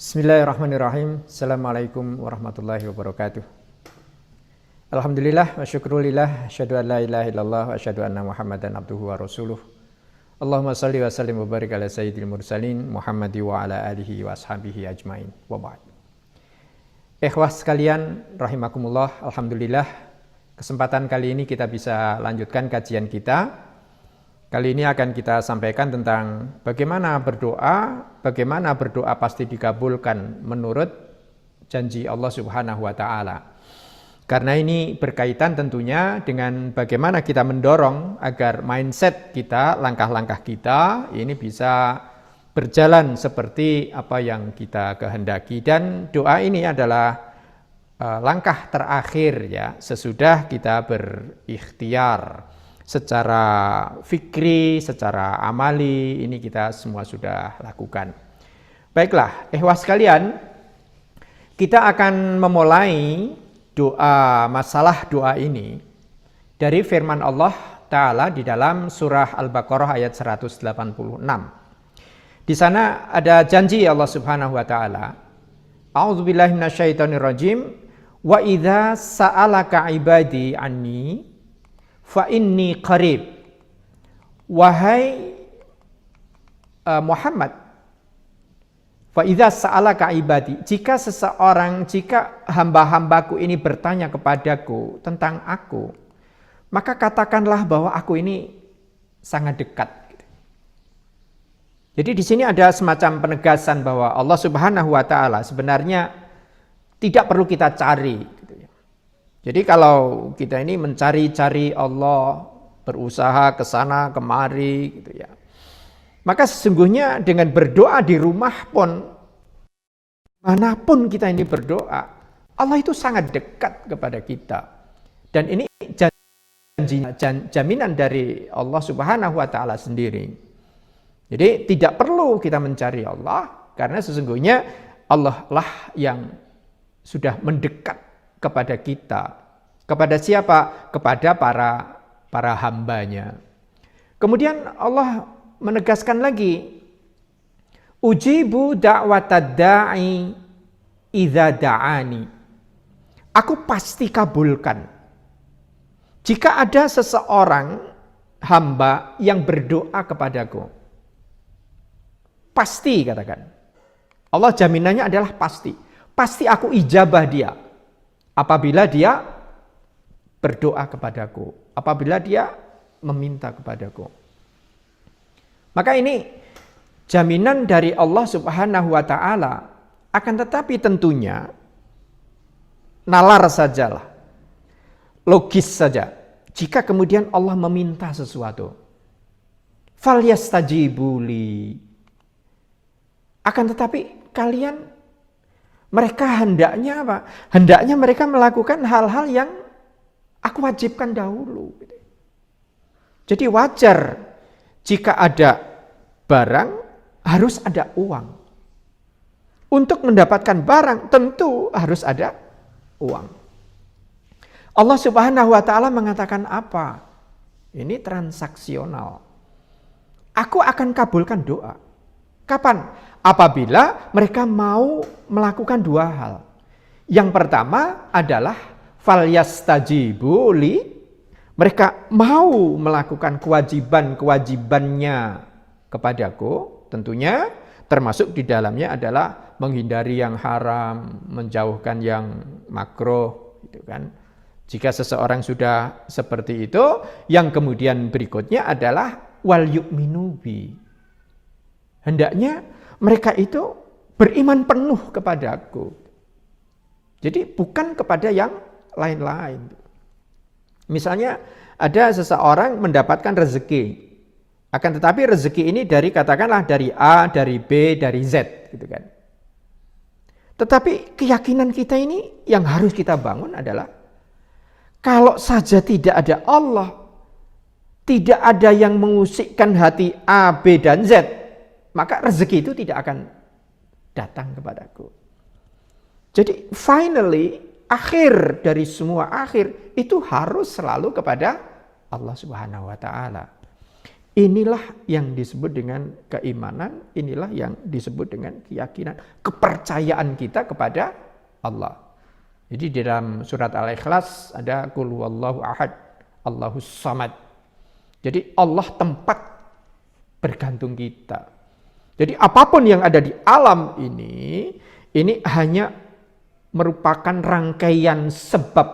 Bismillahirrahmanirrahim. Assalamualaikum warahmatullahi wabarakatuh. Alhamdulillah wa syukrulillah, asyhadu an la ilaha illallah wa asyhadu anna Muhammadan abduhu wa rasuluh. Allahumma salli wa sallim wa barik ala sayyidil mursalin Muhammadi wa ala alihi wa ashabihi ajmain. Wa ba'd. Ikhwah sekalian rahimakumullah, alhamdulillah kesempatan kali ini kita bisa lanjutkan kajian kita. Kali ini akan kita sampaikan tentang bagaimana berdoa pasti dikabulkan menurut janji Allah Subhanahu wa taala. Karena ini berkaitan tentunya dengan bagaimana kita mendorong agar mindset kita, langkah-langkah kita ini bisa berjalan seperti apa yang kita kehendaki, dan doa ini adalah langkah terakhir ya sesudah kita berikhtiar. Secara fikri, secara amali, ini kita semua sudah lakukan. Baiklah, ikhwah sekalian, kita akan memulai masalah doa ini dari firman Allah Ta'ala di dalam surah Al-Baqarah ayat 186. Di sana ada janji Allah Subhanahu wa Ta'ala. A'udzubillahi minasyaitonirrajim. Wa idza sa'alaka ibadi anni fa inni qarib. Wahai Muhammad, fa idza sa'alaka ibadi, jika hamba-hambaku ini bertanya kepadaku tentang aku, maka katakanlah bahwa aku ini sangat dekat. Jadi di sini ada semacam penegasan bahwa Allah Subhanahu wa taala sebenarnya tidak perlu kita cari. Jadi kalau kita ini mencari-cari Allah, berusaha ke sana kemari gitu ya, maka sesungguhnya dengan berdoa di rumah pun, manapun kita ini berdoa, Allah itu sangat dekat kepada kita. Dan ini jaminan dari Allah Subhanahu wa taala sendiri. Jadi tidak perlu kita mencari Allah, karena sesungguhnya Allah lah yang sudah mendekat kepada kita. Kepada siapa? Kepada para hambanya. Kemudian Allah menegaskan lagi, ujibu da'watad da'i idza da'ani. Aku pasti kabulkan jika ada seseorang hamba yang berdoa kepadaku. Pasti, katakan. Allah jaminannya adalah pasti. Pasti aku ijabah dia apabila dia berdoa kepadaku, apabila dia meminta kepadaku. Maka ini jaminan dari Allah Subhanahu wa taala. Akan tetapi tentunya nalar sajalah, logis saja jika kemudian Allah meminta sesuatu. Falyastajibuli. Akan tetapi mereka hendaknya apa? Hendaknya mereka melakukan hal-hal yang aku wajibkan dahulu. Jadi wajar jika ada barang harus ada uang. Untuk mendapatkan barang tentu harus ada uang. Allah Subhanahu wa taala mengatakan apa? Ini transaksional. Aku akan kabulkan doa. Kapan? Apabila mereka mau melakukan dua hal. Yang pertama adalah falyastajibuli, mereka mau melakukan kewajibannya kepadaku, tentunya termasuk di dalamnya adalah menghindari yang haram, menjauhkan yang makruh, gitu kan. Jika seseorang sudah seperti itu, yang kemudian berikutnya adalah wal yu'minu bi. Hendaknya mereka itu beriman penuh kepadaku. Jadi bukan kepada yang lain-lain. Misalnya ada seseorang mendapatkan rezeki. Akan tetapi rezeki ini katakanlah dari A, dari B, dari Z, gitu kan. Tetapi keyakinan kita ini yang harus kita bangun adalah kalau saja tidak ada Allah, tidak ada yang mengusikkan hati A, B, dan Z, maka rezeki itu tidak akan datang kepadaku. Jadi finally, akhir dari semua akhir itu harus selalu kepada Allah Subhanahu wa taala. Inilah yang disebut dengan keimanan, inilah yang disebut dengan keyakinan, kepercayaan kita kepada Allah. Jadi di dalam surat Al-Ikhlas ada Qul huwallahu ahad, Allahus samad. Jadi Allah tempat bergantung kita. Jadi apapun yang ada di alam ini hanya merupakan rangkaian sebab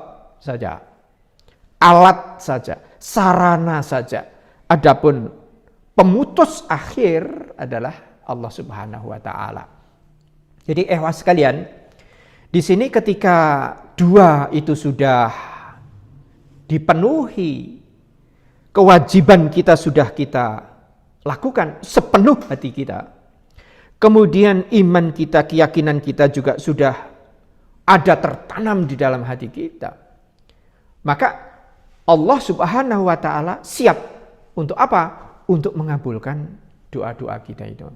saja, alat saja, sarana saja. Adapun pemutus akhir adalah Allah Subhanahu wa taala. Jadi sekalian, di sini ketika dua itu sudah dipenuhi, kewajiban kita sudah kita lakukan sepenuh hati kita. Kemudian iman kita, keyakinan kita juga sudah ada tertanam di dalam hati kita. Maka Allah Subhanahu wa taala siap untuk apa? Untuk mengabulkan doa-doa kita itu.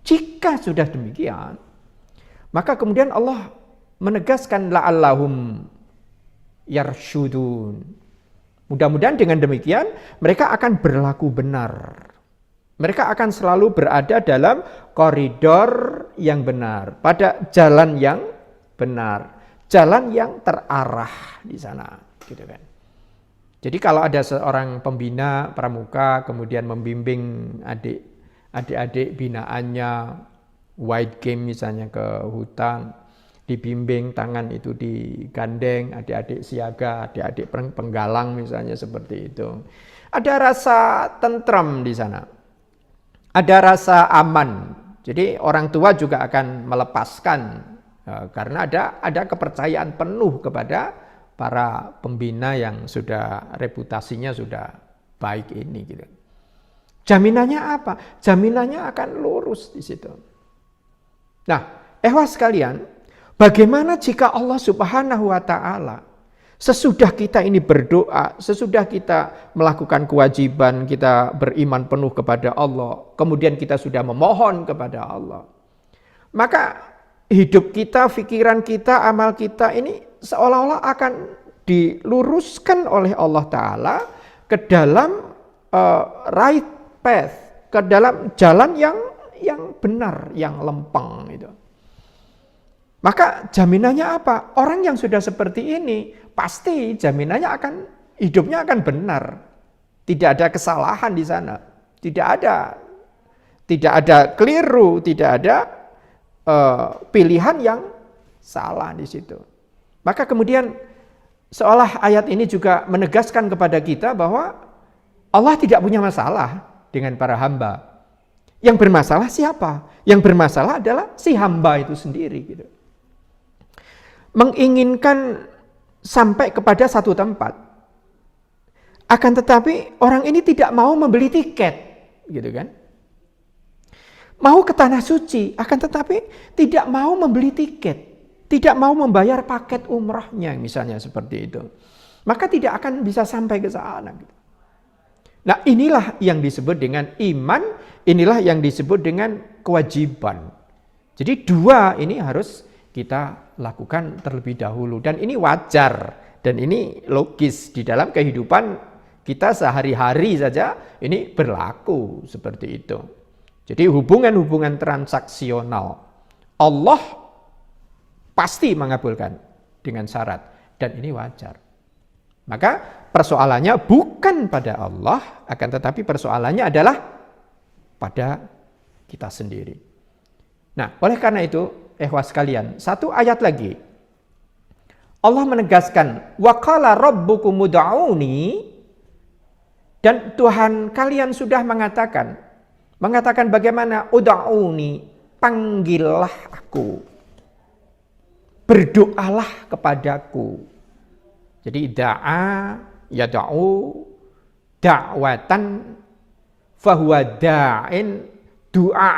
Jika sudah demikian, maka kemudian Allah menegaskan la'allahum yarsyudun. Mudah-mudahan dengan demikian mereka akan berlaku benar. Mereka akan selalu berada dalam koridor yang benar, pada jalan yang benar, jalan yang terarah di sana, gitu kan. Jadi kalau ada seorang pembina pramuka kemudian membimbing adik-adik binaannya wide game misalnya ke hutan, dibimbing, tangan itu digandeng, adik-adik siaga, adik-adik penggalang misalnya seperti itu. Ada rasa tentram di sana. Ada rasa aman. Jadi orang tua juga akan melepaskan karena ada kepercayaan penuh kepada para pembina yang sudah reputasinya sudah baik ini gitu. Jaminannya apa? Jaminannya akan lurus di situ. Nah, sekalian, bagaimana jika Allah Subhanahu wa taala sesudah kita ini berdoa, sesudah kita melakukan kewajiban, kita beriman penuh kepada Allah, kemudian kita sudah memohon kepada Allah, maka hidup kita, pikiran kita, amal kita ini seolah-olah akan diluruskan oleh Allah Ta'ala ke dalam right path, ke dalam jalan yang benar, yang lempeng itu. Maka jaminannya apa? Orang yang sudah seperti ini pasti jaminannya hidupnya akan benar. Tidak ada kesalahan di sana. Tidak ada keliru, tidak ada pilihan yang salah di situ. Maka kemudian seolah ayat ini juga menegaskan kepada kita bahwa Allah tidak punya masalah dengan para hamba. Yang bermasalah siapa? Yang bermasalah adalah si hamba itu sendiri gitu. Menginginkan sampai kepada satu tempat. Akan tetapi orang ini tidak mau membeli tiket, gitu kan? Mau ke tanah suci, akan tetapi tidak mau membeli tiket, tidak mau membayar paket umrahnya, misalnya seperti itu. Maka tidak akan bisa sampai ke sana. Nah, inilah yang disebut dengan iman, inilah yang disebut dengan kewajiban. Jadi dua ini harus kita lakukan terlebih dahulu, dan ini wajar dan ini logis di dalam kehidupan kita sehari-hari saja ini berlaku seperti itu. Jadi hubungan-hubungan transaksional Allah pasti mengabulkan dengan syarat, dan ini wajar. Maka persoalannya bukan pada Allah, akan tetapi persoalannya adalah pada kita sendiri. Nah, oleh karena itu, sekalian, satu ayat lagi. Allah menegaskan, wa qala rabbukum ud'uni, dan Tuhan kalian sudah mengatakan bagaimana? Ud'uni, panggillah aku. Berdoalah kepadaku. Jadi da'a yad'u da'watan fahuwa da'in doa.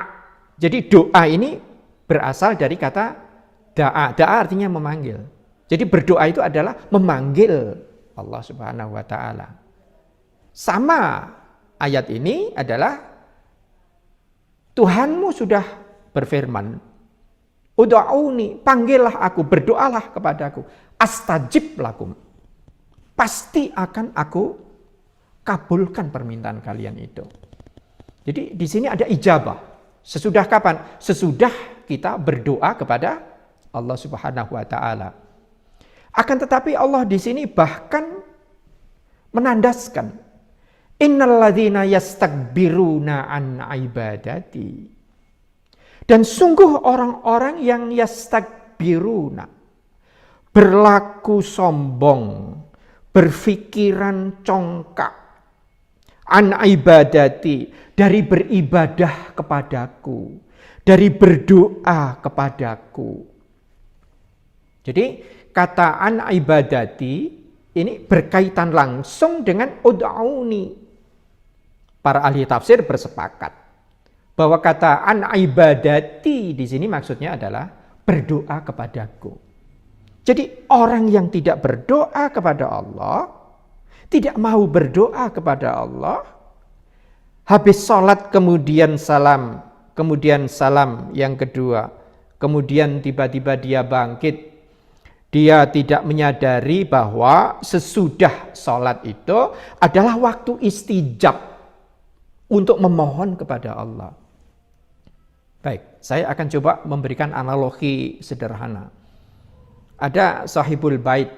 Jadi doa ini berasal dari kata da'a. Da'a artinya memanggil. Jadi berdoa itu adalah memanggil Allah Subhanahu wa taala. Sama ayat ini adalah Tuhanmu sudah berfirman, ud'uni, panggillah aku, berdoalah kepadaku, astajib lakum. Pasti akan aku kabulkan permintaan kalian itu. Jadi di sini ada ijabah. Sesudah kapan? Sesudah kita berdoa kepada Allah Subhanahu wa taala. Akan tetapi Allah di sini bahkan menandaskan innalladzina yastakbiruna an ibadati. Dan sungguh orang-orang yang yastakbiruna, berlaku sombong, berpikiran congkak, an ibadati, dari beribadah kepadaku, dari berdoa kepadaku. Jadi kata an ibadati ini berkaitan langsung dengan ud'auni. Para ahli tafsir bersepakat bahwa kata an ibadati di sini maksudnya adalah berdoa kepadaku. Jadi orang yang tidak berdoa kepada Allah, tidak mau berdoa kepada Allah, habis sholat kemudian salam yang kedua, kemudian tiba-tiba dia bangkit, dia tidak menyadari bahwa sesudah sholat itu adalah waktu istijab untuk memohon kepada Allah. Baik, saya akan coba memberikan analogi sederhana. Ada sahibul bait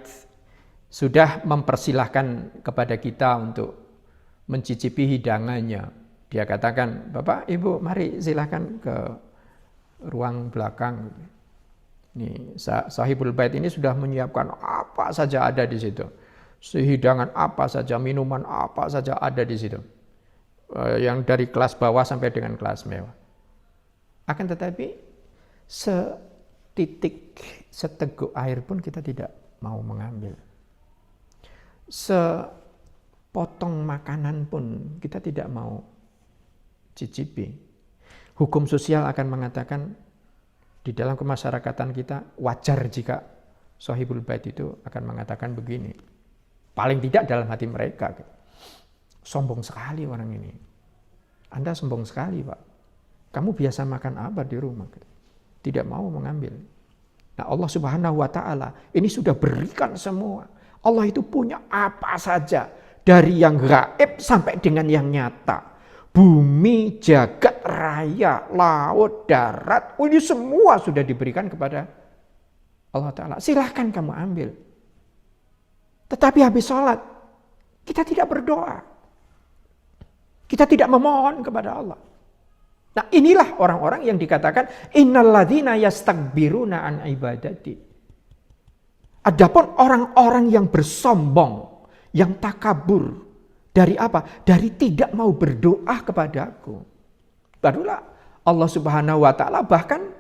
sudah mempersilahkan kepada kita untuk mencicipi hidangannya. Dia katakan, Bapak, Ibu, mari silakan ke ruang belakang. Nih, sahibul bait ini sudah menyiapkan apa saja ada di situ. Hidangan apa saja, minuman apa saja ada di situ. Yang dari kelas bawah sampai dengan kelas mewah. Akan tetapi seteguk air pun kita tidak mau mengambil. Sepotong makanan pun kita tidak mau cicipi. Hukum sosial akan mengatakan di dalam kemasyarakatan kita wajar jika sahibul bait itu akan mengatakan begini. Paling tidak dalam hati mereka. Sombong sekali orang ini. Anda sombong sekali, Pak. Kamu biasa makan apa di rumah? Tidak mau mengambil. Nah, Allah Subhanahu wa taala ini sudah berikan semua. Allah itu punya apa saja, dari yang gaib sampai dengan yang nyata. Bumi, jagat raya, laut, darat, ini semua sudah diberikan kepada Allah taala. Silahkan kamu ambil. Tetapi habis sholat, kita tidak berdoa. Kita tidak memohon kepada Allah. Nah, inilah orang-orang yang dikatakan innalladzina yastakbiruna an ibadati. Adapun orang-orang yang bersombong, yang takabur, dari apa? Dari tidak mau berdoa kepadaku. Barulah Allah Subhanahu wa taala bahkan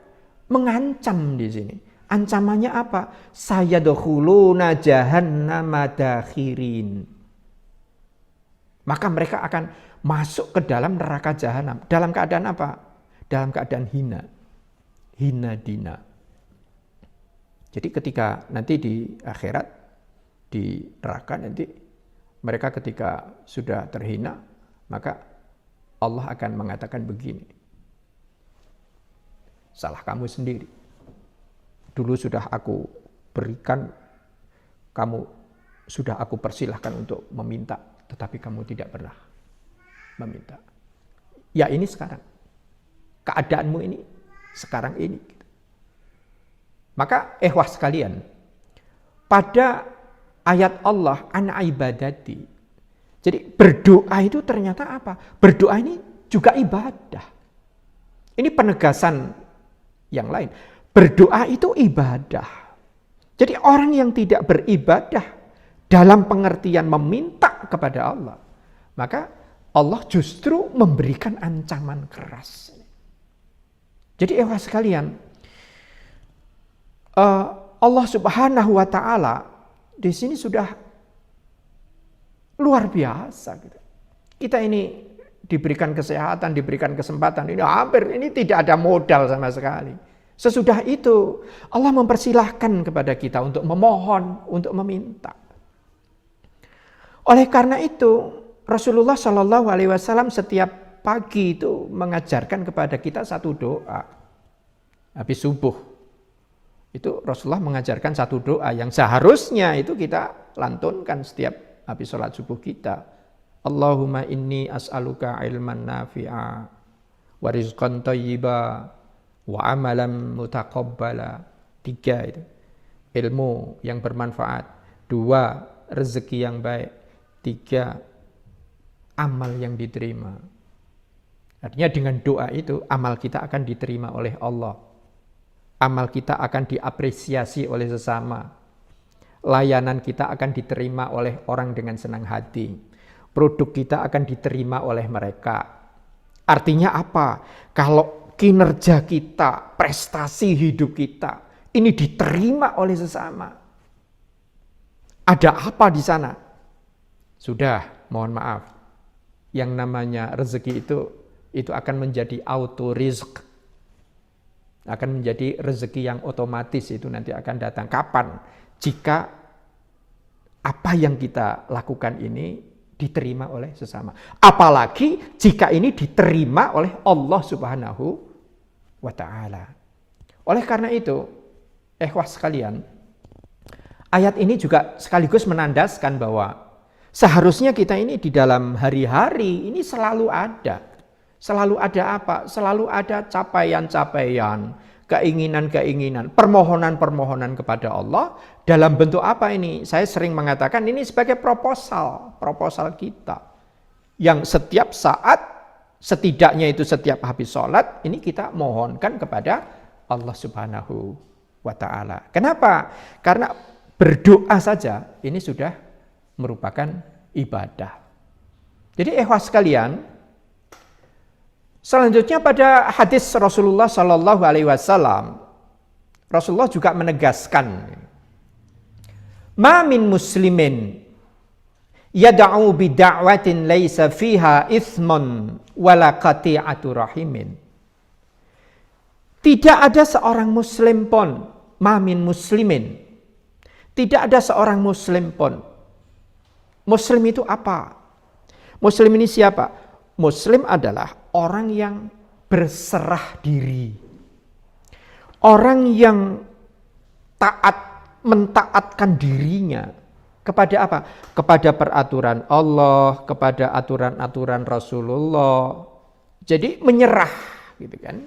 mengancam di sini. Ancamannya apa? Sayadkhuluna jahannama dakhirin. Maka mereka akan masuk ke dalam neraka jahanam. Dalam keadaan apa? Dalam keadaan hina. Hina dina. Jadi ketika nanti di akhirat, di neraka nanti, mereka ketika sudah terhina, maka Allah akan mengatakan begini. Salah kamu sendiri. Dulu sudah aku berikan, kamu sudah aku persilahkan untuk meminta, tetapi kamu tidak pernah meminta. Ya ini sekarang. Keadaanmu ini sekarang ini. Maka sekalian, pada ayat Allah an ibadati. Jadi berdoa itu ternyata apa? Berdoa ini juga ibadah. Ini penegasan yang lain. Berdoa itu ibadah. Jadi orang yang tidak beribadah dalam pengertian meminta kepada Allah, maka Allah justru memberikan ancaman keras. Jadi sekalian, Allah Subhanahu wa taala di sini sudah luar biasa gitu. Kita ini diberikan kesehatan, diberikan kesempatan, ini tidak ada modal sama sekali. Sesudah itu Allah mempersilahkan kepada kita untuk memohon, untuk meminta. Oleh karena itu Rasulullah Shallallahu Alaihi Wasallam setiap pagi itu mengajarkan kepada kita satu doa. Habis subuh itu Rasulullah mengajarkan satu doa yang seharusnya itu kita lantunkan setiap habis sholat subuh kita. Allahumma inni as'aluka ilman nafi'a wa rizqan thayyiba wa amalan mutaqabbala. 3 itu. Ilmu yang bermanfaat. 2, rezeki yang baik. 3, amal yang diterima. Artinya dengan doa itu amal kita akan diterima oleh Allah. Amal kita akan diapresiasi oleh sesama. Layanan kita akan diterima oleh orang dengan senang hati. Produk kita akan diterima oleh mereka. Artinya apa? Kalau kinerja kita, prestasi hidup kita, ini diterima oleh sesama. Ada apa di sana? Sudah, mohon maaf. Yang namanya rezeki itu akan menjadi auto rizq. Akan menjadi rezeki yang otomatis, itu nanti akan datang. Kapan? Jika apa yang kita lakukan ini diterima oleh sesama. Apalagi jika ini diterima oleh Allah Subhanahu wa ta'ala. Oleh karena itu, ikhwah sekalian, ayat ini juga sekaligus menandaskan bahwa seharusnya kita ini di dalam hari-hari ini selalu ada. Selalu ada apa? Selalu ada capaian-capaian, keinginan-keinginan, permohonan-permohonan kepada Allah. Dalam bentuk apa ini? Saya sering mengatakan ini sebagai proposal kita. Yang setiap saat, setidaknya itu setiap habis sholat, ini kita mohonkan kepada Allah Subhanahu wa ta'ala. Kenapa? Karena berdoa saja ini sudah merupakan ibadah. Jadi ikhwah sekalian, selanjutnya pada hadis Rasulullah Sallallahu Alaihi Wasallam, Rasulullah juga menegaskan, "Ma min muslimin yad'u bi da'watin laisa fiha ithmun wala qati'atu rahimin." Tidak ada seorang muslim pun, ma min muslimin. Tidak ada seorang muslim pun. Muslim itu apa? Muslim ini siapa? Muslim adalah orang yang berserah diri. Orang yang mentaatkan dirinya kepada apa? Kepada peraturan Allah, kepada aturan-aturan Rasulullah. Jadi menyerah, gitu kan?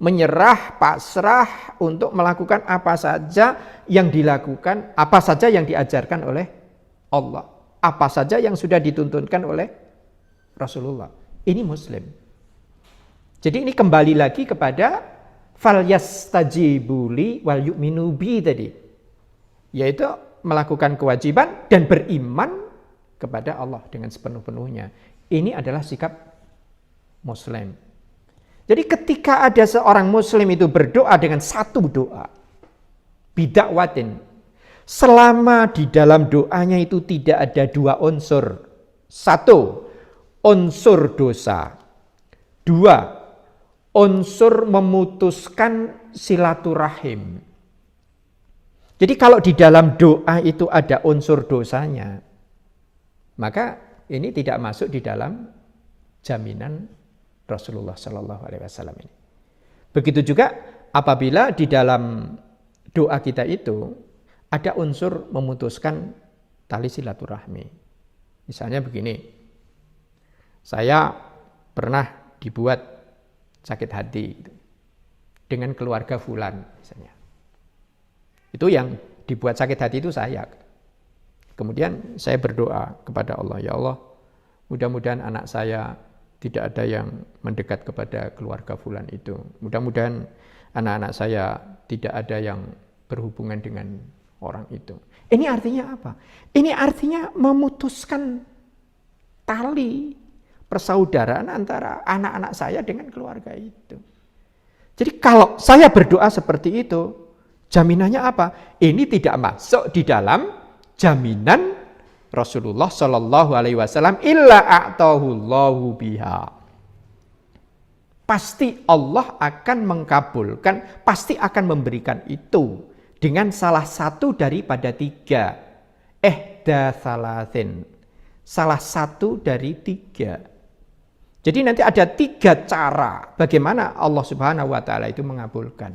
Menyerah, pasrah untuk melakukan apa saja yang dilakukan, apa saja yang diajarkan oleh Allah, apa saja yang sudah dituntunkan oleh Rasulullah. Ini muslim. Jadi ini kembali lagi kepada falyastajibuli wal yu'minu bi tadi. Yaitu melakukan kewajiban dan beriman kepada Allah dengan sepenuh-penuhnya. Ini adalah sikap muslim. Jadi ketika ada seorang muslim itu berdoa dengan satu doa, bidakwatin, selama di dalam doanya itu tidak ada 2 unsur. 1, unsur dosa. 2, unsur memutuskan silaturahim. Jadi kalau di dalam doa itu ada unsur dosanya, maka ini tidak masuk di dalam jaminan Rasulullah Sallallahu Alaihi Wasallam ini. Begitu juga apabila di dalam doa kita itu ada unsur memutuskan tali silaturahmi. Misalnya begini, saya pernah dibuat sakit hati dengan keluarga fulan misalnya. Itu yang dibuat sakit hati itu saya. Kemudian saya berdoa kepada Allah, ya Allah, mudah-mudahan anak saya tidak ada yang mendekat kepada keluarga fulan itu. Mudah-mudahan anak-anak saya tidak ada yang berhubungan dengan orang itu. Ini artinya apa? Ini artinya memutuskan tali persaudaraan antara anak-anak saya dengan keluarga itu. Jadi kalau saya berdoa seperti itu, jaminannya apa? Ini tidak masuk di dalam jaminan Rasulullah Shallallahu Alaihi Wasallam illa a'tahullahu biha. Pasti Allah akan mengkabulkan, pasti akan memberikan itu dengan salah satu daripada 3. Ihda salatin, salah satu dari 3. Jadi nanti ada 3 cara bagaimana Allah Subhanahu wa taala itu mengabulkan.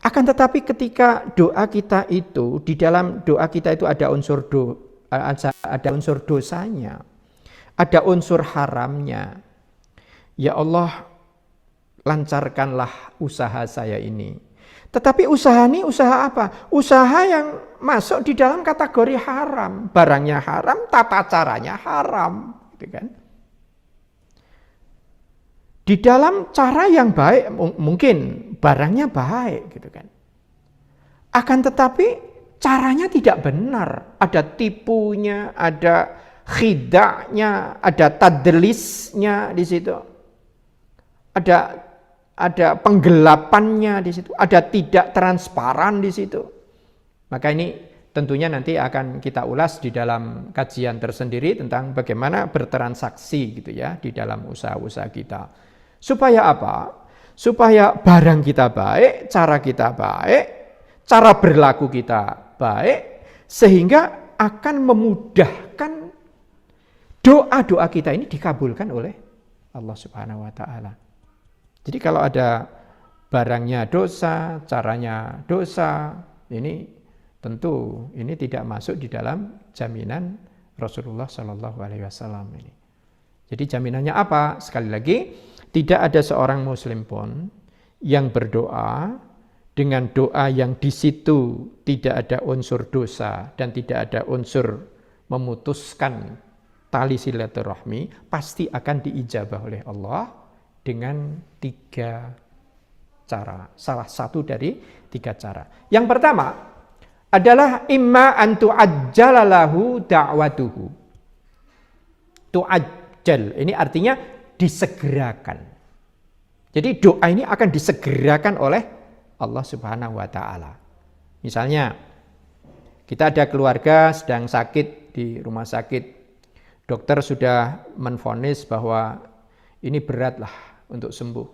Akan tetapi ketika doa kita itu, di dalam doa kita itu ada unsur dosanya. ada unsur haramnya. Ya Allah, lancarkanlah usaha saya ini. Tetapi usaha ini usaha apa? Usaha yang masuk di dalam kategori haram. Barangnya haram, tata caranya haram. Gitu kan? Di dalam cara yang baik, mungkin barangnya baik. Gitu kan? Akan tetapi caranya tidak benar. Ada tipunya, ada khida'nya, ada tadlisnya di situ. Ada penggelapannya di situ, ada tidak transparan di situ. Maka ini tentunya nanti akan kita ulas di dalam kajian tersendiri tentang bagaimana bertransaksi gitu ya di dalam usaha-usaha kita. Supaya apa? Supaya barang kita baik, cara kita baik, cara berlaku kita baik, sehingga akan memudahkan doa-doa kita ini dikabulkan oleh Allah Subhanahu wa taala. Jadi kalau ada barangnya dosa, caranya dosa, ini tentu ini tidak masuk di dalam jaminan Rasulullah Shallallahu Alaihi Wasallam ini. Jadi jaminannya apa? Sekali lagi, tidak ada seorang Muslim pun yang berdoa dengan doa yang di situ tidak ada unsur dosa dan tidak ada unsur memutuskan tali silaturahmi, pasti akan diijabah oleh Allah dengan 3 cara. Salah satu dari 3 cara. Yang pertama adalah imma an tu'ajjala lahu da'watuhu. Tu'ajjal, ini artinya disegerakan. Jadi doa ini akan disegerakan oleh Allah Subhanahu wa taala. Misalnya kita ada keluarga sedang sakit di rumah sakit. Dokter sudah menvonis bahwa ini beratlah untuk sembuh.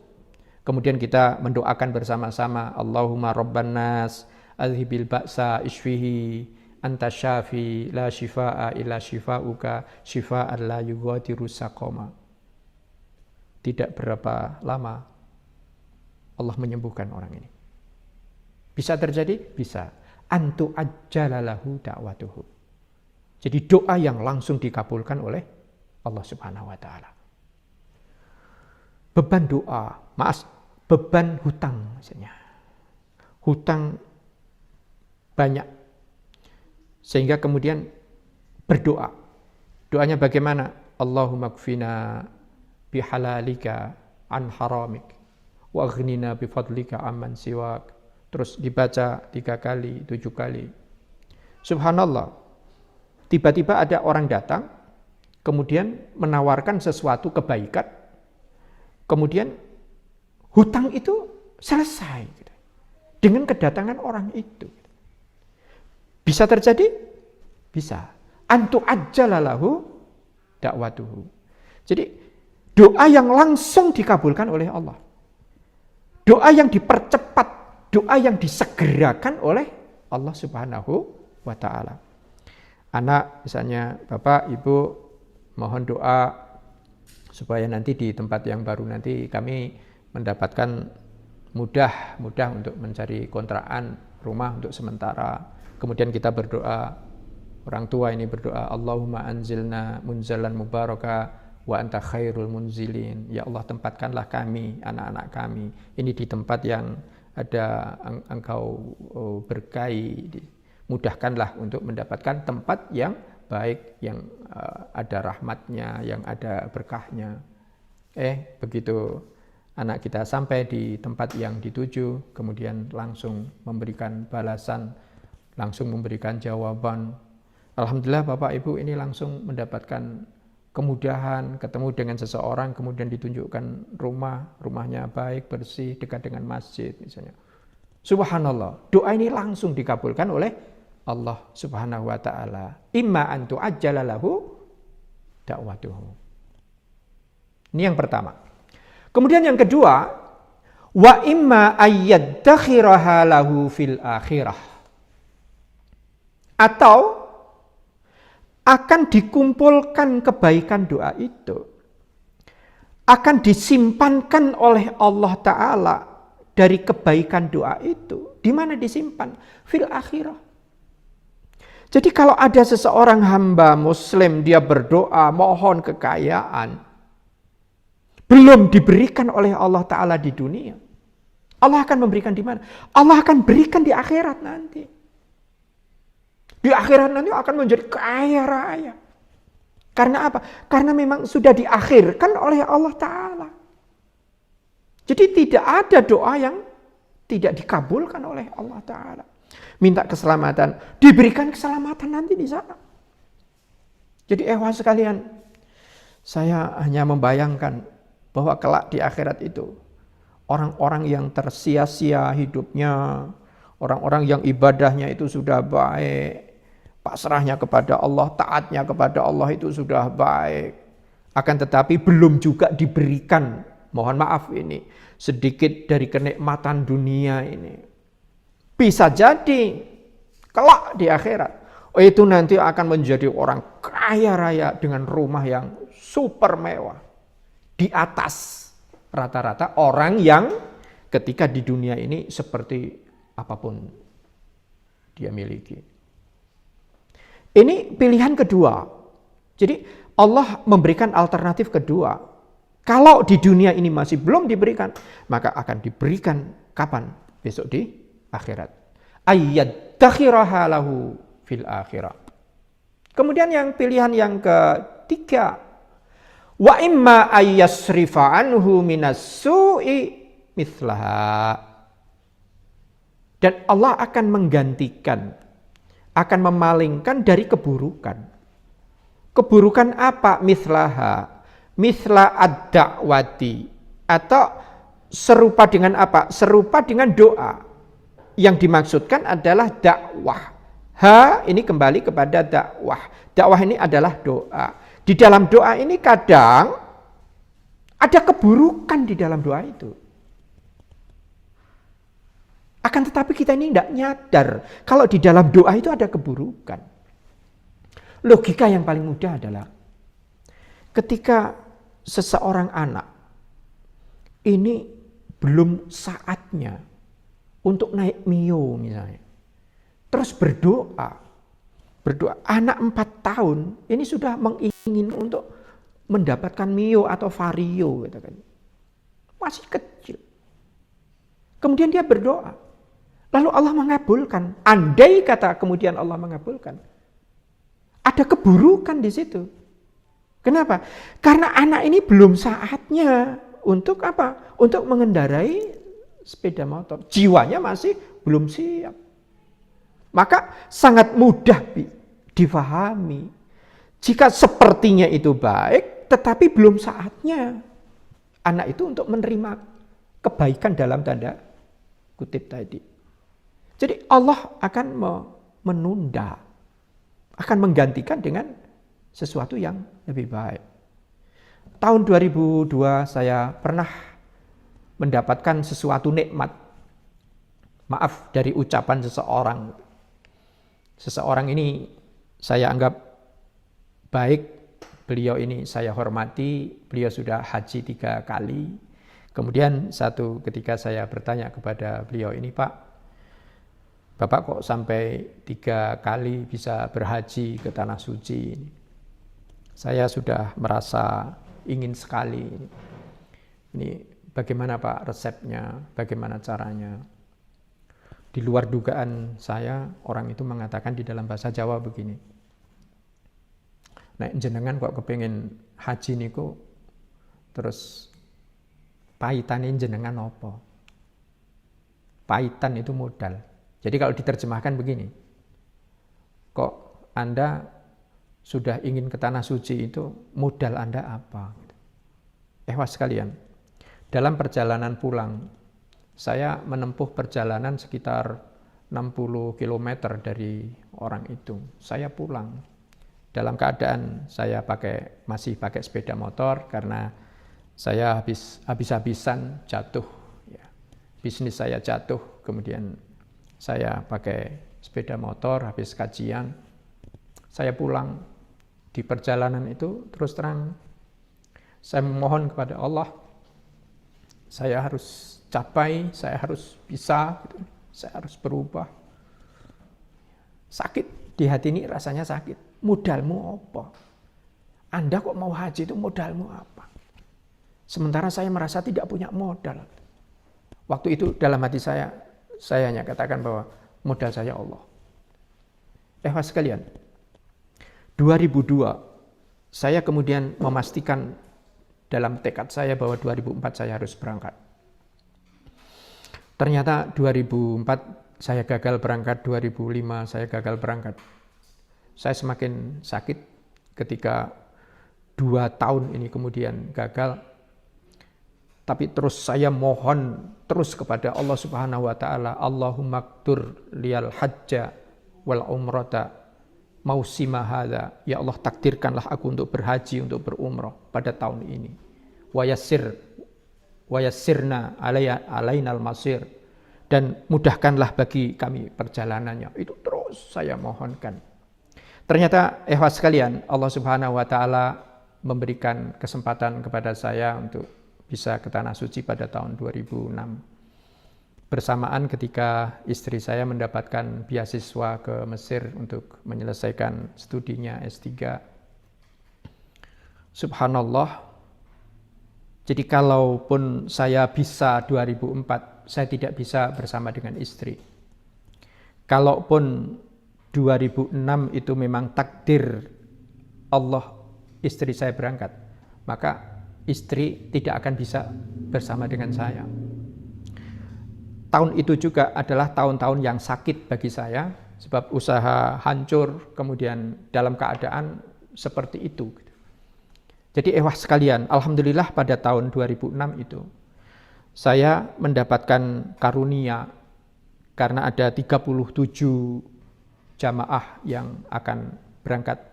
Kemudian kita mendoakan bersama-sama, Allahumma rabban nas, adhibil ba'sa ishfihi, anta syafi, la shifaa illa shifauka, shifaan la yughadiru saqama. Tidak berapa lama Allah menyembuhkan orang ini. Bisa terjadi? Bisa. Antu ajjalalahu da'watuhu. Jadi doa yang langsung dikabulkan oleh Allah Subhanahu wa taala. Beban doa, beban hutang misalnya. Hutang banyak. Sehingga kemudian berdoa. Doanya bagaimana? Allahumma kfina bihalalika an haramik wa aghnina bifadlika amman siwak. Terus dibaca 3 kali, 7 kali. Subhanallah. Tiba-tiba ada orang datang, kemudian menawarkan sesuatu kebaikan. Kemudian hutang itu selesai dengan kedatangan orang itu. Bisa terjadi? Bisa. Antu ajjalalahu da'watuhu. Jadi doa yang langsung dikabulkan oleh Allah. Doa yang dipercepat, doa yang disegerakan oleh Allah Subhanahu wa taala. Anak misalnya, Bapak, Ibu mohon doa supaya nanti di tempat yang baru nanti kami mendapatkan mudah untuk mencari kontrakan rumah untuk sementara. Kemudian kita berdoa, orang tua ini berdoa, Allahumma anzilna munzalan mubaraka wa anta khairul munzilin. Ya Allah, tempatkanlah kami, anak-anak kami ini di tempat yang ada engkau berkahi. Mudahkanlah untuk mendapatkan tempat yang baik, yang ada rahmatnya, yang ada berkahnya. Begitu anak kita sampai di tempat yang dituju, kemudian langsung memberikan balasan, langsung memberikan jawaban. Alhamdulillah Bapak Ibu ini langsung mendapatkan kemudahan, ketemu dengan seseorang, kemudian ditunjukkan rumahnya baik, bersih, dekat dengan masjid misalnya. Subhanallah, doa ini langsung dikabulkan oleh Allah Subhanahu wa taala. Imma an tu'ajjala lahu da'watuhu. Ini yang pertama. Kemudian yang kedua, wa imma ayyaddakhiraha lahu fil akhirah. Atau akan dikumpulkan kebaikan doa itu, akan disimpankan oleh Allah taala dari kebaikan doa itu. Di mana disimpan? Fil akhirah. Jadi kalau ada seseorang hamba muslim, dia berdoa, mohon kekayaan, belum diberikan oleh Allah Ta'ala di dunia, Allah akan memberikan di mana? Allah akan berikan di akhirat nanti. Di akhirat nanti akan menjadi kaya raya. Karena apa? Karena memang sudah diakhirkan oleh Allah Ta'ala. Jadi tidak ada doa yang tidak dikabulkan oleh Allah Ta'ala. Minta keselamatan, diberikan keselamatan nanti di sana. Jadi sekalian, saya hanya membayangkan bahwa kelak di akhirat itu, orang-orang yang tersia-sia hidupnya, orang-orang yang ibadahnya itu sudah baik, pasrahnya kepada Allah, taatnya kepada Allah itu sudah baik. Akan tetapi belum juga diberikan, mohon maaf ini, sedikit dari kenikmatan dunia ini. Bisa jadi kelak di akhirat, itu nanti akan menjadi orang kaya raya dengan rumah yang super mewah. Di atas rata-rata orang yang ketika di dunia ini seperti apapun dia miliki. Ini pilihan kedua. Jadi Allah memberikan alternatif kedua. Kalau di dunia ini masih belum diberikan, maka akan diberikan kapan? Besok di akhirat. Ayyadakhiraha lahu fil akhirah. Kemudian yang pilihan yang ketiga, wa imma ayyasrifa anhu minas su'i mithlaha. Dan Allah akan menggantikan, akan memalingkan dari keburukan. Keburukan apa? Mithlaha, mithla ad-da'wati, atau serupa dengan apa? Serupa dengan doa. Yang dimaksudkan adalah dakwah. Ini kembali kepada dakwah. Dakwah ini adalah doa. Di dalam doa ini kadang ada keburukan di dalam doa itu. Akan tetapi kita ini tidak nyadar kalau di dalam doa itu ada keburukan. Logika yang paling mudah adalah ketika seseorang anak ini belum saatnya untuk naik mio misalnya, terus berdoa, anak 4 tahun ini sudah mengingin untuk mendapatkan mio atau vario, gitu kan. Masih kecil. Kemudian dia berdoa, lalu Allah mengabulkan. Andai kata kemudian Allah mengabulkan, ada keburukan di situ. Kenapa? Karena anak ini belum saatnya untuk apa? Untuk mengendarai sepeda motor. Jiwanya masih belum siap. Maka sangat mudah difahami. Jika sepertinya itu baik, tetapi belum saatnya anak itu untuk menerima kebaikan dalam tanda kutip tadi. Jadi Allah akan menunda, akan menggantikan dengan sesuatu yang lebih baik. Tahun 2002 saya pernah mendapatkan sesuatu nikmat. Maaf, dari ucapan seseorang. Seseorang ini saya anggap baik, beliau ini saya hormati, beliau sudah haji 3 kali. Kemudian satu ketika saya bertanya kepada beliau ini, Pak, Bapak kok sampai 3 kali bisa berhaji ke Tanah Suci? Saya sudah merasa ingin sekali. Ini bagaimana Pak resepnya, bagaimana caranya? Di luar dugaan saya, orang itu mengatakan di dalam bahasa Jawa begini. Nek jenengan kok kepengin haji niku, terus paitan jenengan apa? Paitan itu modal. Jadi kalau diterjemahkan begini, kok Anda sudah ingin ke Tanah Suci itu, modal Anda apa? Sekalian, dalam perjalanan pulang, saya menempuh perjalanan sekitar 60 km dari orang itu. Saya pulang dalam keadaan saya masih pakai sepeda motor karena saya habis-habisan jatuh. Ya. Bisnis saya jatuh, kemudian saya pakai sepeda motor habis kajian. Saya pulang di perjalanan itu terus terang saya memohon kepada Allah, saya harus capai, saya harus bisa, saya harus berubah. Sakit, Di hati ini rasanya sakit. Modalmu apa? Anda kok mau haji itu modalmu apa? Sementara saya merasa tidak punya modal. Waktu itu dalam hati saya hanya katakan bahwa modal saya Allah. Ikhwas sekalian, 2002 saya kemudian memastikan dalam tekad saya bahwa 2004 saya harus berangkat. Ternyata 2004 saya gagal berangkat, 2005 saya gagal berangkat. Saya semakin sakit ketika 2 tahun ini kemudian gagal. Tapi terus saya mohon terus kepada Allah Subhanahu wa taala, Allahumma qtur liyal hajja wal umrata mausima hadza. Ya Allah, takdirkanlah aku untuk berhaji, untuk berumrah pada tahun ini. Wa yassirna alainal masir, dan mudahkanlah bagi kami perjalanannya. Itu terus saya mohonkan. Ternyata ikhwas sekalian, Allah Subhanahu wa taala memberikan kesempatan kepada saya untuk bisa ke Tanah Suci pada tahun 2006. Bersamaan ketika istri saya mendapatkan beasiswa ke Mesir untuk menyelesaikan studinya S3. Subhanallah. Jadi kalaupun saya bisa 2004, saya tidak bisa bersama dengan istri. Kalaupun 2006 itu memang takdir Allah istri saya berangkat, maka istri tidak akan bisa bersama dengan saya. Tahun itu juga adalah tahun-tahun yang sakit bagi saya, sebab usaha hancur, kemudian dalam keadaan seperti itu. Jadi ikhwah sekalian, alhamdulillah pada tahun 2006 itu, saya mendapatkan karunia karena ada 37 jamaah yang akan berangkat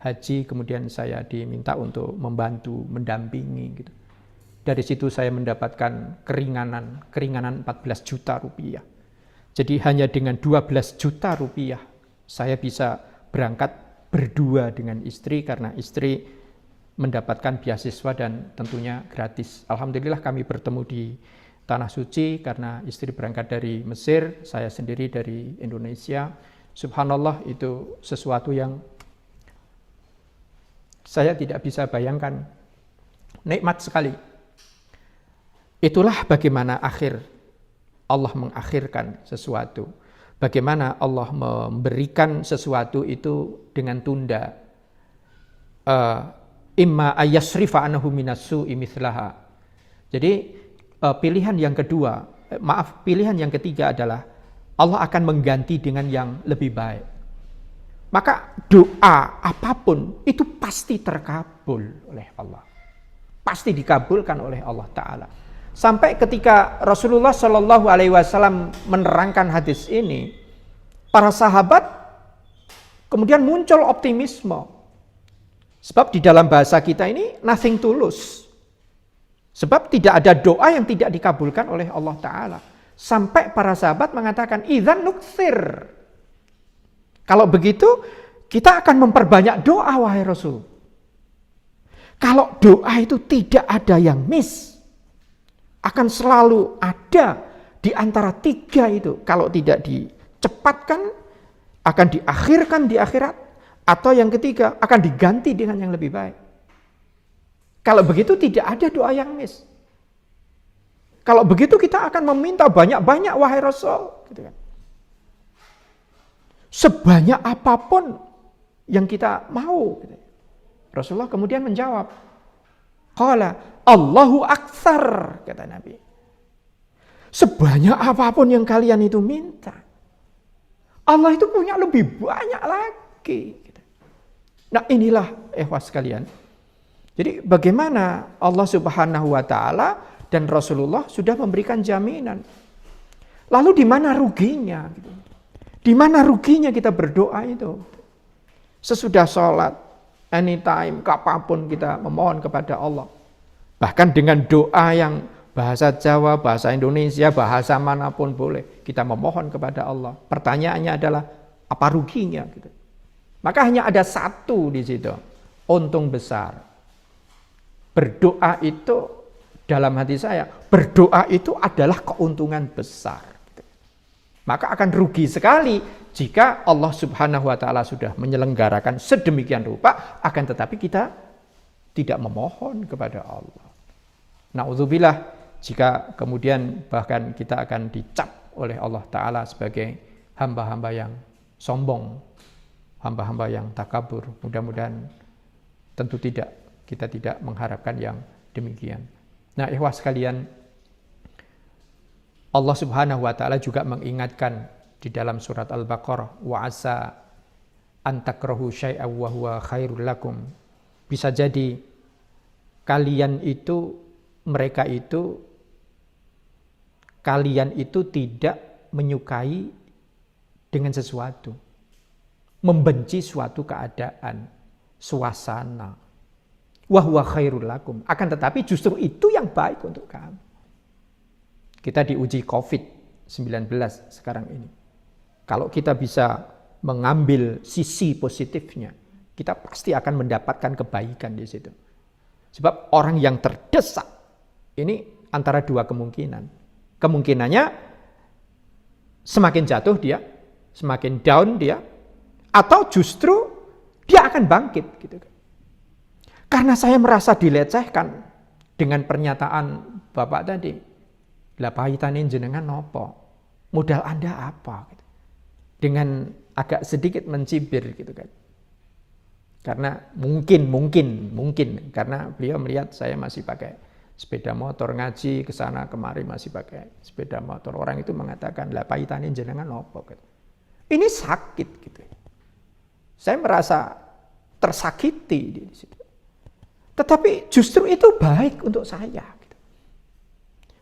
haji, kemudian saya diminta untuk membantu, mendampingi gitu. Dari situ saya mendapatkan keringanan 14 juta rupiah. Jadi hanya dengan 12 juta rupiah saya bisa berangkat berdua dengan istri, karena istri mendapatkan beasiswa dan tentunya gratis. Alhamdulillah kami bertemu di Tanah Suci karena istri berangkat dari Mesir, saya sendiri dari Indonesia. Subhanallah, itu sesuatu yang saya tidak bisa bayangkan, nikmat sekali. Itulah bagaimana Allah mengakhirkan sesuatu. Bagaimana Allah memberikan sesuatu itu dengan tunda. Imma ayyasrifa anhu minassu'i mithlaha. Jadi pilihan yang ketiga adalah Allah akan mengganti dengan yang lebih baik. Maka doa apapun itu pasti terkabul oleh Allah. Pasti dikabulkan oleh Allah Ta'ala. Sampai ketika Rasulullah Shallallahu Alaihi Wasallam menerangkan hadis ini, para sahabat kemudian muncul optimisme. Sebab di dalam bahasa kita ini nothing tulus. Sebab tidak ada doa yang tidak dikabulkan oleh Allah Ta'ala. Sampai para sahabat mengatakan, idzan nukthir. Kalau begitu, kita akan memperbanyak doa, wahai Rasul. Kalau doa itu tidak ada yang miss, akan selalu ada di antara 3 itu. Kalau tidak dicepatkan, akan diakhirkan di akhirat. Atau yang ketiga, akan diganti dengan yang lebih baik. Kalau begitu tidak ada doa yang miss. Kalau begitu kita akan meminta banyak-banyak, wahai Rasul. Gitu kan. Sebanyak apapun yang kita mau. Rasulullah kemudian menjawab, qala Allahu aktsar, kata Nabi. Sebanyak apapun yang kalian itu minta, Allah itu punya lebih banyak lagi. Nah inilah ikhwas sekalian. Jadi bagaimana Allah Subhanahu wa taala dan Rasulullah sudah memberikan jaminan. Lalu di mana ruginya? Di mana ruginya kita berdoa itu? Sesudah sholat, anytime, kapanpun kita memohon kepada Allah. Bahkan dengan doa yang bahasa Jawa, bahasa Indonesia, bahasa manapun boleh. Kita memohon kepada Allah. Pertanyaannya adalah, apa ruginya? Maka hanya ada satu di situ, untung besar. Berdoa itu, dalam hati saya, berdoa itu adalah keuntungan besar. Maka akan rugi sekali jika Allah Subhanahu wa taala sudah menyelenggarakan sedemikian rupa, akan tetapi kita tidak memohon kepada Allah. Na'udzubillah, jika kemudian bahkan kita akan dicap oleh Allah taala sebagai hamba-hamba yang sombong, hamba-hamba yang takabur. Mudah-mudahan tentu tidak, kita tidak mengharapkan yang demikian. Nah, ikhwah sekalian, Allah Subhanahu wa taala juga mengingatkan di dalam surat Al-Baqarah, wa asa an takrahu syai'an wa huwa khairul lakum. Bisa jadi kalian itu tidak menyukai dengan sesuatu, membenci suatu keadaan, suasana, wa huwa khairul lakum, akan tetapi justru itu yang baik untuk kamu. Kita diuji COVID-19 sekarang ini. Kalau kita bisa mengambil sisi positifnya, kita pasti akan mendapatkan kebaikan di situ. Sebab orang yang terdesak ini antara dua kemungkinan. Kemungkinannya semakin jatuh dia, semakin down dia, atau justru dia akan bangkit gitu. Karena saya merasa dilecehkan dengan pernyataan Bapak tadi. Lah pahitanin jenengan nopo? Modal Anda apa? Gitu. Dengan agak sedikit mencibir gitu kan. Karena mungkin karena beliau melihat saya masih pakai sepeda motor, ngaji ke sana kemari masih pakai sepeda motor. Orang itu mengatakan, "Lah pahitanin jenengan nopo?" Gitu. Ini sakit gitu. Saya merasa tersakiti di situ. Tetapi justru itu baik untuk saya. Gitu.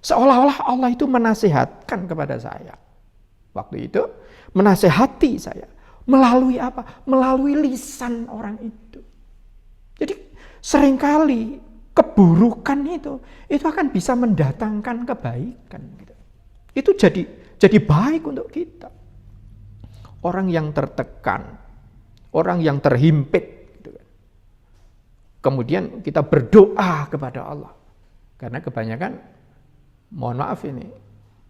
Seolah-olah Allah itu menasihatkan kepada saya. Waktu itu menasihati saya. Melalui apa? Melalui lisan orang itu. Jadi seringkali keburukan itu akan bisa mendatangkan kebaikan. Gitu. Itu jadi baik untuk kita. Orang yang tertekan, orang yang terhimpit, gitu kan. Kemudian kita berdoa kepada Allah. Karena kebanyakan, mohon maaf ini,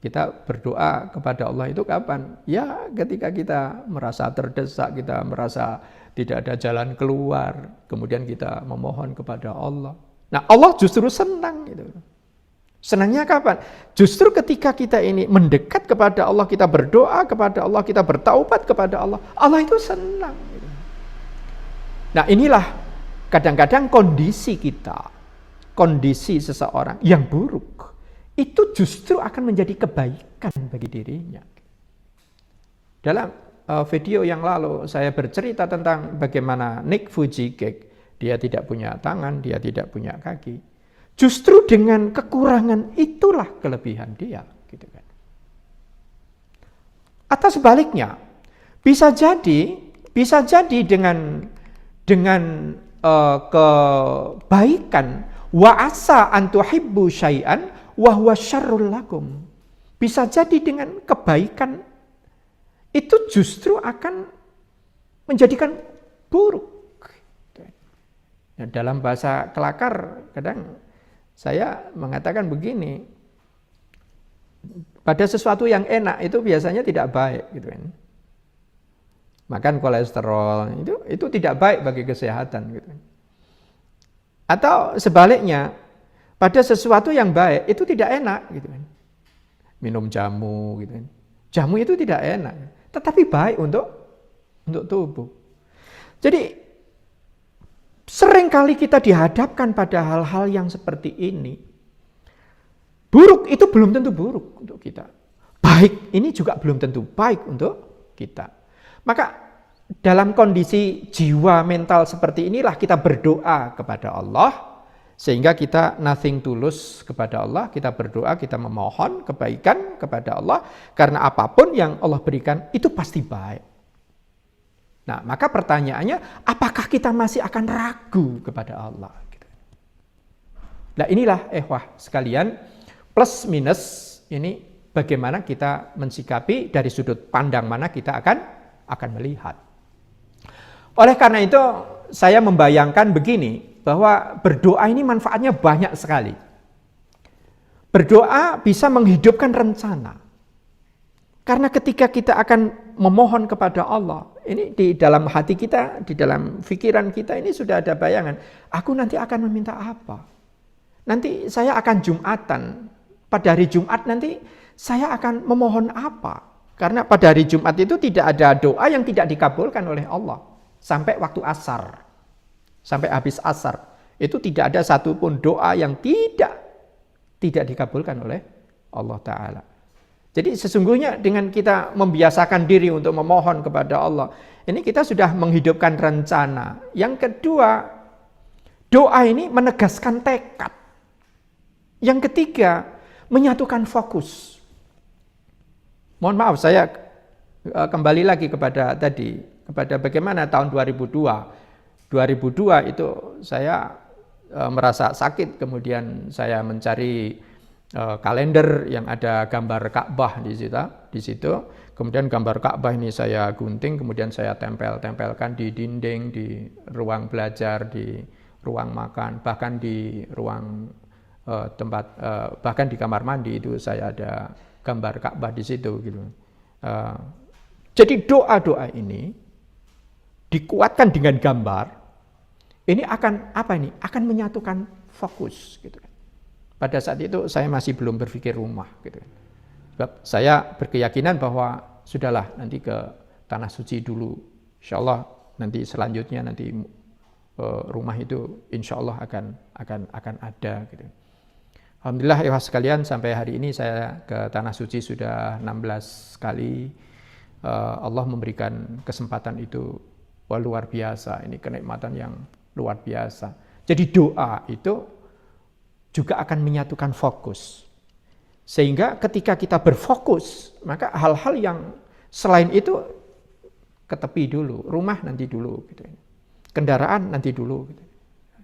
kita berdoa kepada Allah itu kapan? Ya ketika kita merasa terdesak, kita merasa tidak ada jalan keluar, kemudian kita memohon kepada Allah. Nah, Allah justru senang gitu. Senangnya kapan? Justru ketika kita ini mendekat kepada Allah, kita berdoa kepada Allah, kita bertaubat kepada Allah, Allah itu senang. Gitu. Nah, inilah kadang-kadang kondisi kita, kondisi seseorang yang buruk, itu justru akan menjadi kebaikan bagi dirinya. Dalam video yang lalu saya bercerita tentang bagaimana Nick Fujikage, dia tidak punya tangan, dia tidak punya kaki. Justru dengan kekurangan itulah kelebihan dia, gitu kan. Atau sebaliknya, bisa jadi dengan kebaikan, wa asa an tuhibbu syai'an wa huwa syarrul lakum. Bisa jadi dengan kebaikan itu justru akan menjadikan buruk. Nah, dalam bahasa kelakar kadang saya mengatakan begini, pada sesuatu yang enak itu biasanya tidak baik, gitu kan. Makan kolesterol itu tidak baik bagi kesehatan, gitu. Atau sebaliknya, pada sesuatu yang baik itu tidak enak, gitu kan. Minum jamu, gitu kan. Jamu itu tidak enak, tetapi baik untuk tubuh. Jadi seringkali kita dihadapkan pada hal-hal yang seperti ini. Buruk itu belum tentu buruk untuk kita. Baik ini juga belum tentu baik untuk kita. Maka dalam kondisi jiwa mental seperti inilah kita berdoa kepada Allah. Sehingga kita nothing tulus kepada Allah. Kita berdoa, kita memohon kebaikan kepada Allah. Karena apapun yang Allah berikan itu pasti baik. Nah, maka pertanyaannya, apakah kita masih akan ragu kepada Allah? Nah, inilah sekalian, plus minus ini bagaimana kita mensikapi, dari sudut pandang mana kita akan melihat. Oleh karena itu, saya membayangkan begini, bahwa berdoa ini manfaatnya banyak sekali. Berdoa bisa menghidupkan rencana. Karena ketika kita akan memohon kepada Allah, ini di dalam hati kita, di dalam pikiran kita ini sudah ada bayangan, aku nanti akan meminta apa? Nanti saya akan Jumatan, pada hari Jumat nanti saya akan memohon apa? Karena pada hari Jumat itu tidak ada doa yang tidak dikabulkan oleh Allah. Sampai waktu asar, sampai habis asar. Itu tidak ada satupun doa yang tidak dikabulkan oleh Allah Ta'ala. Jadi sesungguhnya dengan kita membiasakan diri untuk memohon kepada Allah, ini kita sudah menghidupkan rencana. Yang kedua, doa ini menegaskan tekad. Yang ketiga, menyatukan fokus. Mohon maaf, saya kembali lagi kepada bagaimana tahun 2002. 2002 itu saya merasa sakit, kemudian saya mencari kalender yang ada gambar Ka'bah di situ. Kemudian gambar Ka'bah ini saya gunting, kemudian saya tempelkan di dinding, di ruang belajar, di ruang makan, bahkan di ruang bahkan di kamar mandi itu saya ada gambar Ka'bah di situ gitu. Jadi doa-doa ini dikuatkan dengan gambar. Ini akan apa ini? Akan menyatukan fokus gitu. Pada saat itu saya masih belum berpikir rumah gitu. Sebab saya berkeyakinan bahwa sudahlah nanti ke tanah suci dulu. Insyaallah nanti selanjutnya nanti rumah itu insyaallah akan ada gitu. Alhamdulillah ya sekalian, sampai hari ini saya ke tanah suci sudah 16 kali. Allah memberikan kesempatan itu luar biasa. Ini kenikmatan yang luar biasa. Jadi doa itu juga akan menyatukan fokus. Sehingga ketika kita berfokus, maka hal-hal yang selain itu ke tepi dulu, rumah nanti dulu gitu. Kendaraan nanti dulu gitu.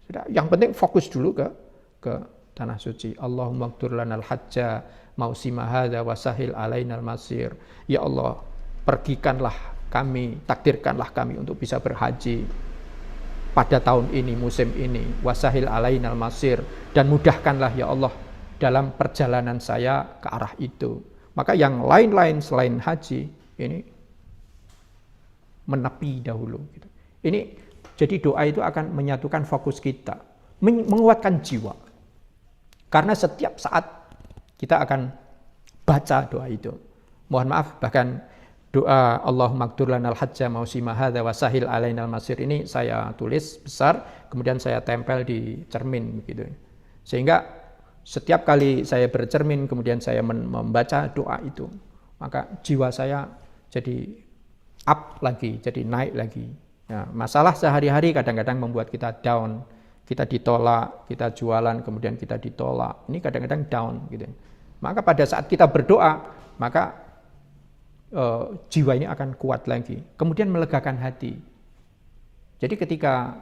Sudah, yang penting fokus dulu ke tanah suci. Allahumma qtur lanal hajja mausima hadza wa sahil alainal masir. Ya Allah, pergikanlah kami, takdirkanlah kami untuk bisa berhaji pada tahun ini, musim ini, wasahil alainal masir, dan mudahkanlah ya Allah dalam perjalanan saya ke arah itu. Maka yang lain-lain selain haji ini menepi dahulu gitu. Ini jadi doa itu akan menyatukan fokus kita, menguatkan jiwa. Karena setiap saat kita akan baca doa itu. Mohon maaf, bahkan doa Allahumma qtur lanal hajja mausima hadza wa sahil alainal masir ini saya tulis besar, kemudian saya tempel di cermin gitu. Sehingga setiap kali saya bercermin kemudian saya membaca doa itu, maka jiwa saya jadi up lagi, jadi naik lagi. Nah, masalah sehari-hari kadang-kadang membuat kita down, kita ditolak, kita jualan kemudian kita ditolak. Ini kadang-kadang down gitu. Maka pada saat kita berdoa, maka jiwa ini akan kuat lagi, kemudian melegakan hati. Jadi ketika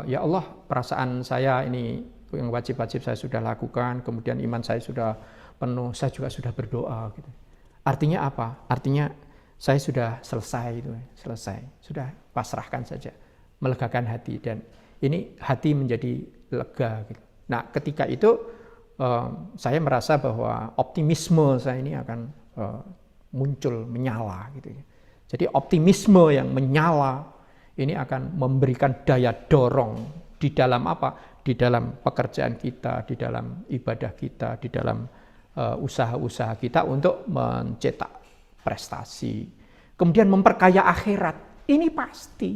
ya Allah, perasaan saya ini yang wajib-wajib saya sudah lakukan, kemudian iman saya sudah penuh, saya juga sudah berdoa gitu. Artinya apa? Artinya saya sudah selesai, sudah pasrahkan saja, melegakan hati, dan ini hati menjadi lega gitu. Nah ketika itu saya merasa bahwa optimisme saya ini akan muncul, menyala gitu ya. Jadi optimisme yang menyala ini akan memberikan daya dorong di dalam apa? Di dalam pekerjaan kita, di dalam ibadah kita, di dalam usaha-usaha kita untuk mencetak prestasi. Kemudian memperkaya akhirat. Ini pasti.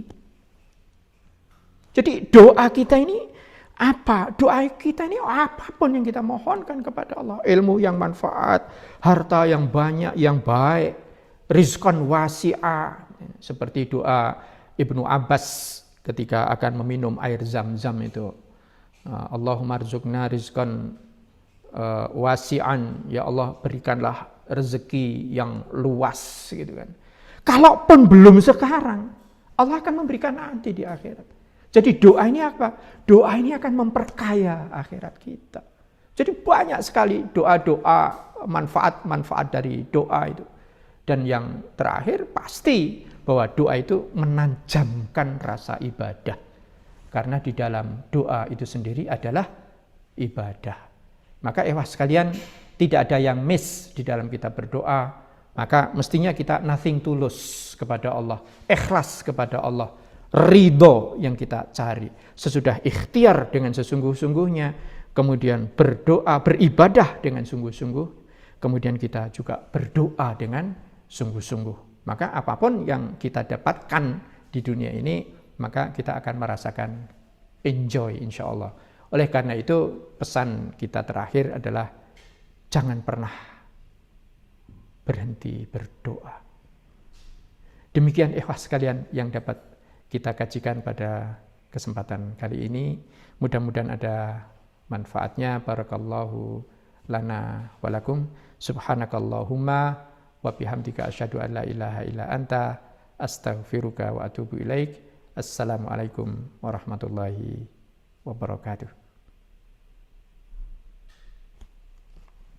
Jadi doa kita ini apa? Doa kita ini apapun yang kita mohonkan kepada Allah. Ilmu yang manfaat, harta yang banyak, yang baik, rizqan wasi'ah. Seperti doa Ibnu Abbas ketika akan meminum air zam-zam itu. Allahumma rzuqna rizqan wasi'an. Ya Allah, berikanlah rezeki yang luas gitu kan. Kalaupun belum sekarang, Allah akan memberikan nanti di akhirat. Jadi doa ini apa? Doa ini akan memperkaya akhirat kita. Jadi banyak sekali doa-doa, manfaat-manfaat dari doa itu. Dan yang terakhir pasti bahwa doa itu menanjamkan rasa ibadah. Karena di dalam doa itu sendiri adalah ibadah. Maka sekalian, tidak ada yang miss di dalam kita berdoa. Maka mestinya kita nothing tulus kepada Allah, ikhlas kepada Allah, ridho yang kita cari. Sesudah ikhtiar dengan sesungguh-sungguhnya, kemudian berdoa, beribadah dengan sungguh-sungguh, kemudian kita juga berdoa dengan sungguh-sungguh. Maka apapun yang kita dapatkan di dunia ini, maka kita akan merasakan enjoy insya Allah. Oleh karena itu pesan kita terakhir adalah jangan pernah berhenti berdoa. Demikian ikhwas sekalian yang dapat kita kajikan pada kesempatan kali ini. Mudah-mudahan ada manfaatnya. Barakallahu lana walakum. Subhanakallahumma wa bihamdika asyhadu an la ilaha illa anta astaghfiruka wa atubu ilaik. Assalamualaikum warahmatullahi wabarakatuh.